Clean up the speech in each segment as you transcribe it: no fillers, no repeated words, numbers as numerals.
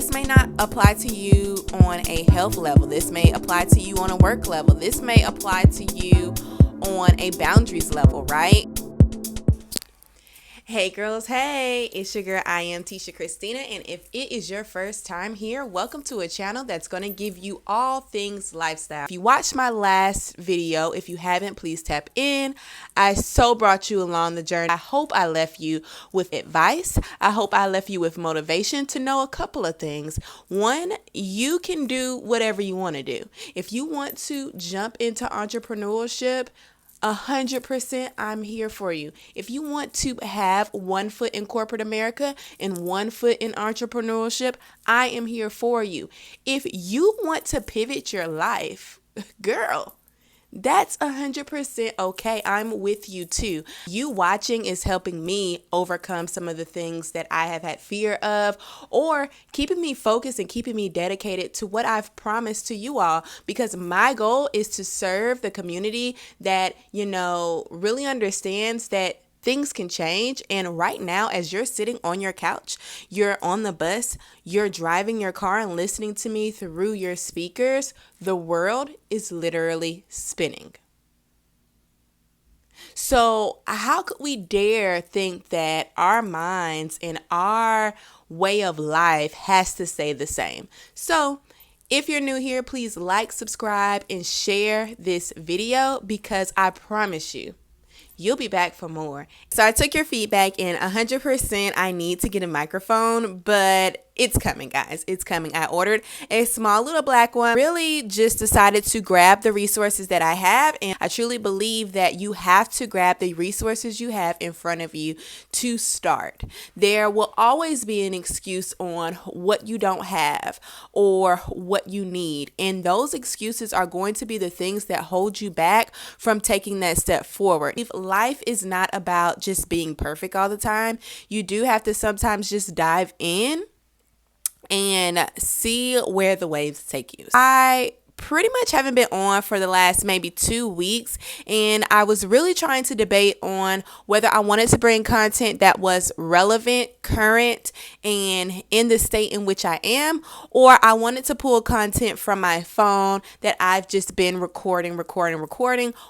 this may not apply to you on a health level. This may apply to you on a work level. This may apply to you on a boundaries level, right? Hey girls, hey, it's your girl, I am Tisha Christina, and if it is your first time here, welcome to a channel that's going to give you all things lifestyle. If you watched my last video, if you haven't, please tap in. I so brought you along the journey. I hope I left you with advice. I hope I left you with motivation to know a couple of things. One, you can do whatever you want to do. If you want to jump into entrepreneurship, 100%, I'm here for you. If you want to have one foot in corporate America and one foot in entrepreneurship, I am here for you. If you want to pivot your life, girl, that's 100% okay. I'm with you too. You watching is helping me overcome some of the things that I have had fear of, or keeping me focused and keeping me dedicated to what I've promised to you all, because my goal is to serve the community that, really understands that things can change. And right now, as you're sitting on your couch, you're on the bus, you're driving your car and listening to me through your speakers, the world is literally spinning. So how could we dare think that our minds and our way of life has to stay the same? So if you're new here, please like, subscribe, and share this video, because I promise you'll be back for more. So I took your feedback, and 100% I need to get a microphone, but it's coming, guys. It's coming. I ordered a small little black one. Really just decided to grab the resources that I have, and I truly believe that you have to grab the resources you have in front of you to start. There will always be an excuse on what you don't have or what you need, and those excuses are going to be the things that hold you back from taking that step forward. If life is not about just being perfect all the time, you do have to sometimes just dive in and see where the waves take you. I pretty much haven't been on for the last maybe 2 weeks, and I was really trying to debate on whether I wanted to bring content that was relevant, current, and in the state in which I am, or I wanted to pull content from my phone that I've just been recording,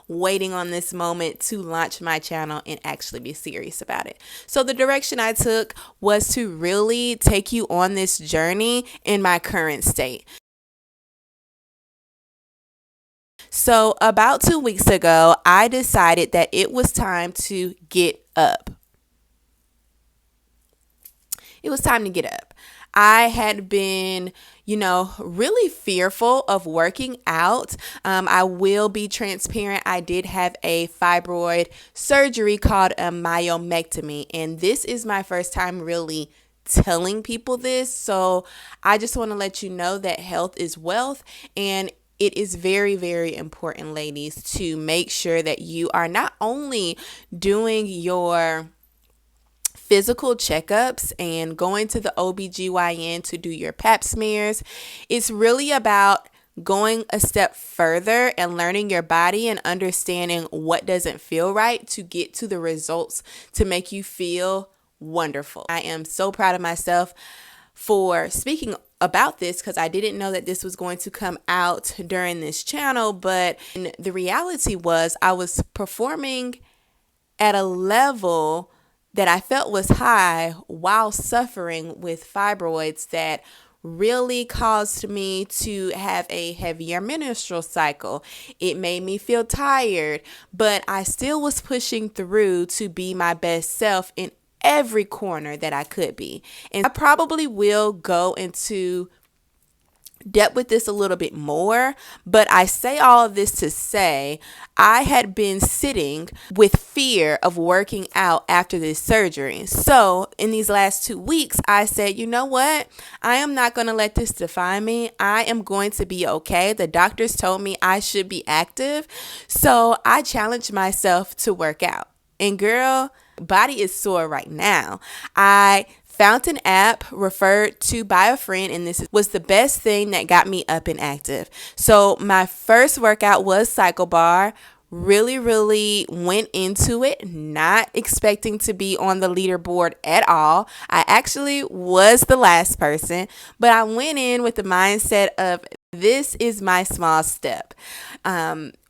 waiting on this moment to launch my channel and actually be serious about it. So the direction I took was to really take you on this journey in my current state. So about 2 weeks ago, I decided that it was time to get up. It was time to get up. I had been, really fearful of working out. I will be transparent. I did have a fibroid surgery called a myomectomy, and this is my first time really telling people this. So I just want to let you know that health is wealth, and it is very, very important, ladies, to make sure that you are not only doing your physical checkups and going to the OBGYN to do your pap smears. It's really about going a step further and learning your body and understanding what doesn't feel right to get to the results to make you feel wonderful. I am so proud of myself for speaking about this, because I didn't know that this was going to come out during this channel, but the reality was I was performing at a level that I felt was high while suffering with fibroids that really caused me to have a heavier menstrual cycle. It made me feel tired, but I still was pushing through to be my best self in every corner that I could be. And I probably will go into depth with this a little bit more, but I say all of this to say I had been sitting with fear of working out after this surgery. So in these last 2 weeks, I said, you know what? I am not going to let this define me. I am going to be okay. The doctors told me I should be active. So I challenged myself to work out. And girl, body is sore right now. I found an app referred to by a friend, and this was the best thing that got me up and active. So my first workout was cycle bar, really went into it not expecting to be on the leaderboard at all. I actually was the last person, but I went in with the mindset of this is my small step.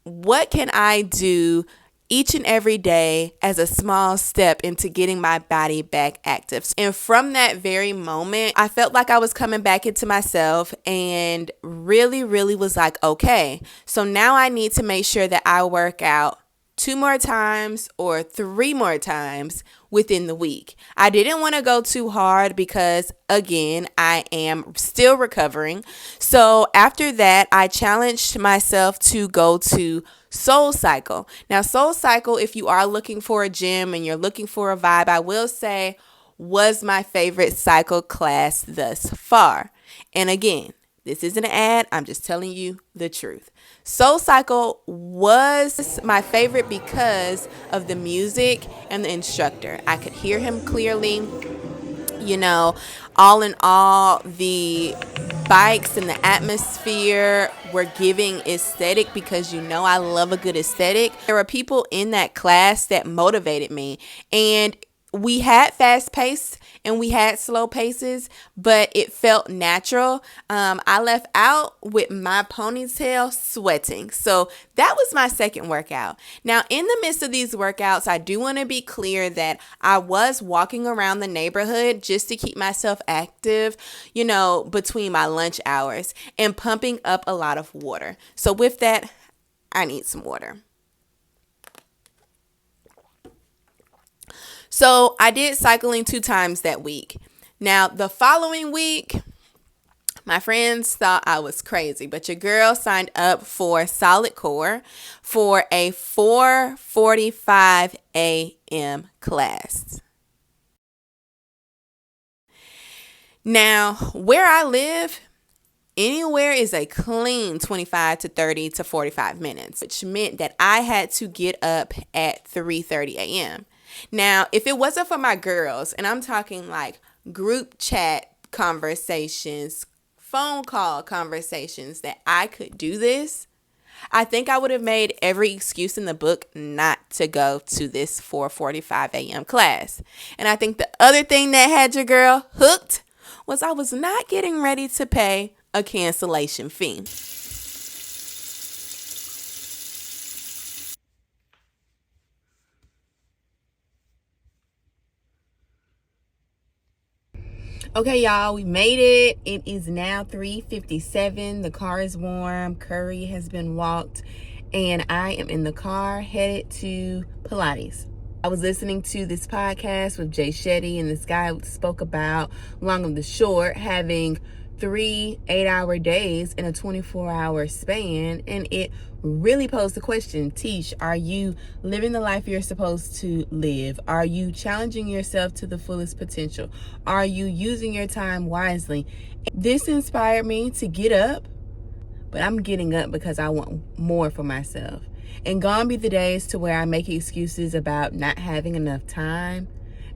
What can I do each and every day as a small step into getting my body back active? And from that very moment, I felt like I was coming back into myself and really was like, okay, so now I need to make sure that I work out 2 more times or 3 more times within the week. I didn't want to go too hard because, again, I am still recovering. So after that, I challenged myself to go to Soul Cycle. Now, Soul Cycle, if you are looking for a gym and you're looking for a vibe, I will say was my favorite cycle class thus far. And again, this isn't an ad. I'm just telling you the truth. Soul Cycle was my favorite because of the music and the instructor. I could hear him clearly. You know, all in all, the bikes and the atmosphere were giving aesthetic because, you know, I love a good aesthetic. There were people in that class that motivated me, and we had fast pace and we had slow paces, but it felt natural. I left out with my ponytail sweating. So that was my second workout. Now, in the midst of these workouts, I do want to be clear that I was walking around the neighborhood just to keep myself active, you know, between my lunch hours and pumping up a lot of water. So with that, I need some water. So I did cycling 2 times that week. Now, the following week, my friends thought I was crazy, but your girl signed up for Solid Core for a 4:45 a.m. class. Now, where I live, anywhere is a clean 25 to 30 to 45 minutes, which meant that I had to get up at 3:30 a.m. Now, if it wasn't for my girls, and I'm talking like group chat conversations, phone call conversations, that I could do this, I think I would have made every excuse in the book not to go to this 4:45 a.m. class. And I think the other thing that had your girl hooked was I was not getting ready to pay a cancellation fee. Okay, y'all, we made it. It is now 3:57. The car is warm. Curry has been walked. And I am in the car headed to Pilates. I was listening to this podcast with Jay Shetty, and this guy spoke about, long of the short, having 3 8-hour days in a 24-hour span. And it really posed the question, Tish, are you living the life you're supposed to live? Are you challenging yourself to the fullest potential? Are you using your time wisely? This inspired me to get up, but I'm getting up because I want more for myself. And gone be the days to where I make excuses about not having enough time,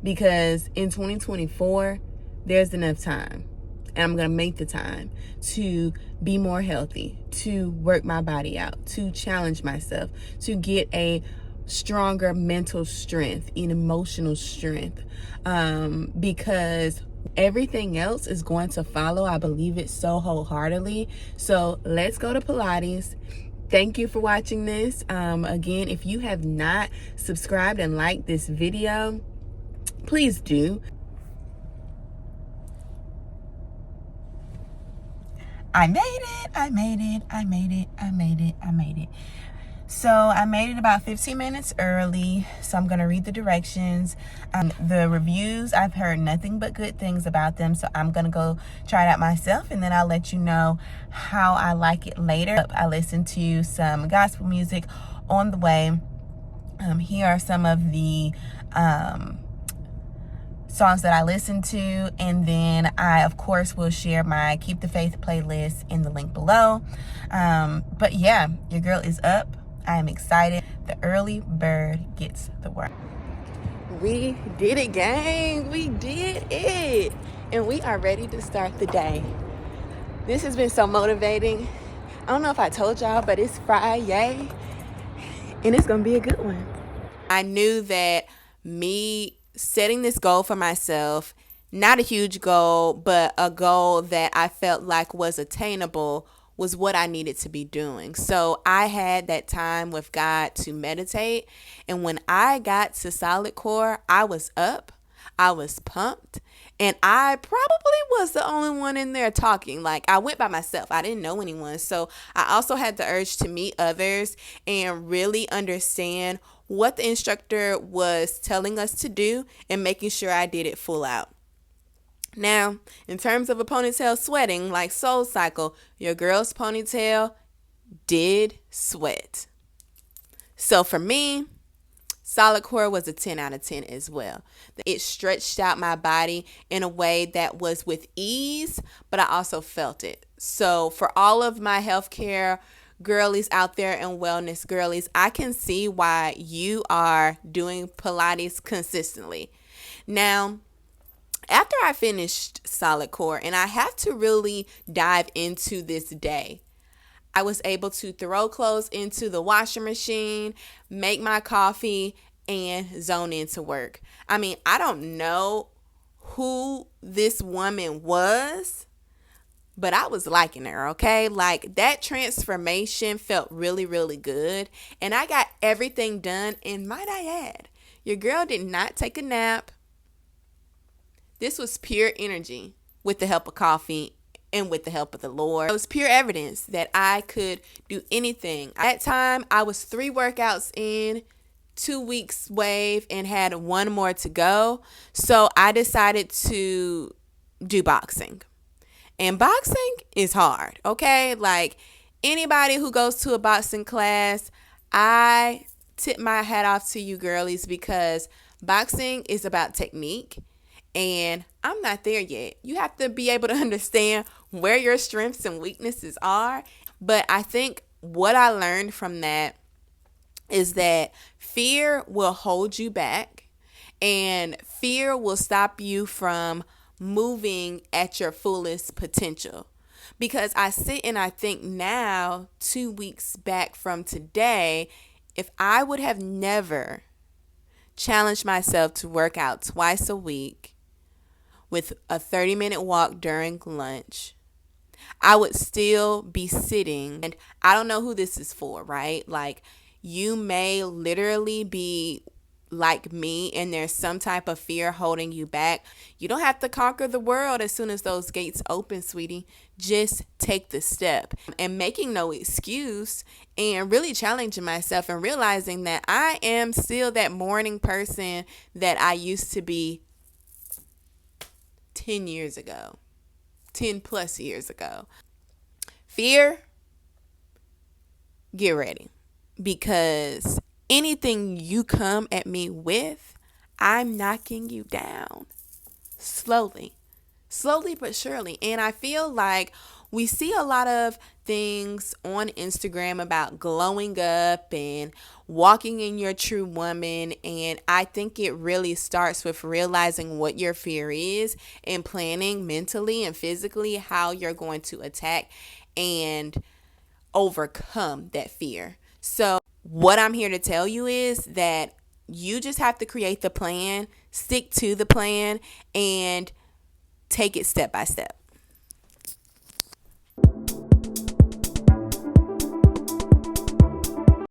because in 2024, there's enough time. And I'm going to make the time to be more healthy, to work my body out, to challenge myself, to get a stronger mental strength and emotional strength, because everything else is going to follow. I believe it so wholeheartedly. So let's go to Pilates. Thank you for watching this. Again, if you have not subscribed and liked this video, please do. I made it. So I made it about 15 minutes early. So I'm going to read the directions. The reviews, I've heard nothing but good things about them. So I'm going to go try it out myself, and then I'll let you know how I like it later. I listened to some gospel music on the way. Here are some of the songs that I listen to, and then I of course will share my Keep the Faith playlist in the link below. But yeah, your girl is up. I am excited. The early bird gets the worm. We did it, gang. We did it, and we are ready to start the day. This has been so motivating. I don't know if I told y'all, but it's Friday, and it's going to be a good one. I knew that me setting this goal for myself, not a huge goal, but a goal that I felt like was attainable, was what I needed to be doing. So I had that time with God to meditate. And when I got to solid core, I was up, I was pumped, and I probably was the only one in there talking. Like, I went by myself, I didn't know anyone. So I also had the urge to meet others and really understand what the instructor was telling us to do and making sure I did it full out. Now, in terms of a ponytail sweating, like Soul Cycle, your girl's ponytail did sweat. So for me, solid core was a 10 out of 10 as well. It stretched out my body in a way that was with ease, but I also felt it. So for all of my healthcare girlies out there and wellness girlies, I can see why you are doing Pilates consistently. Now, after I finished solid core, and I have to really dive into this day, I was able to throw clothes into the washing machine, make my coffee, and zone into work. I mean, I don't know who this woman was, but I was liking her, okay? Like, that transformation felt really, really good. And I got everything done. And might I add, your girl did not take a nap. This was pure energy with the help of coffee and with the help of the Lord. It was pure evidence that I could do anything. At that time, I was 3 workouts in, 2 weeks wave, and had 1 more to go. So I decided to do boxing. And boxing is hard, okay? Like, anybody who goes to a boxing class, I tip my hat off to you girlies, because boxing is about technique. And I'm not there yet. You have to be able to understand where your strengths and weaknesses are. But I think what I learned from that is that fear will hold you back, and fear will stop you from moving at your fullest potential. Because I sit and I think now, 2 weeks back from today, if I would have never challenged myself to work out twice a week with a 30-minute walk during lunch, I would still be sitting. And I don't know who this is for, right? Like, you may literally be like me, and there's some type of fear holding you back. You don't have to conquer the world as soon as those gates open, sweetie. Just take the step. And making no excuse, and really challenging myself, and realizing that I am still that morning person that I used to be 10 years ago, 10 plus years ago. Fear, get ready, because anything you come at me with, I'm knocking you down slowly but surely. And I feel like we see a lot of things on Instagram about glowing up and walking in your true woman. And I think it really starts with realizing what your fear is and planning mentally and physically how you're going to attack and overcome that fear. So what I'm here to tell you is that you just have to create the plan, stick to the plan, and take it step by step.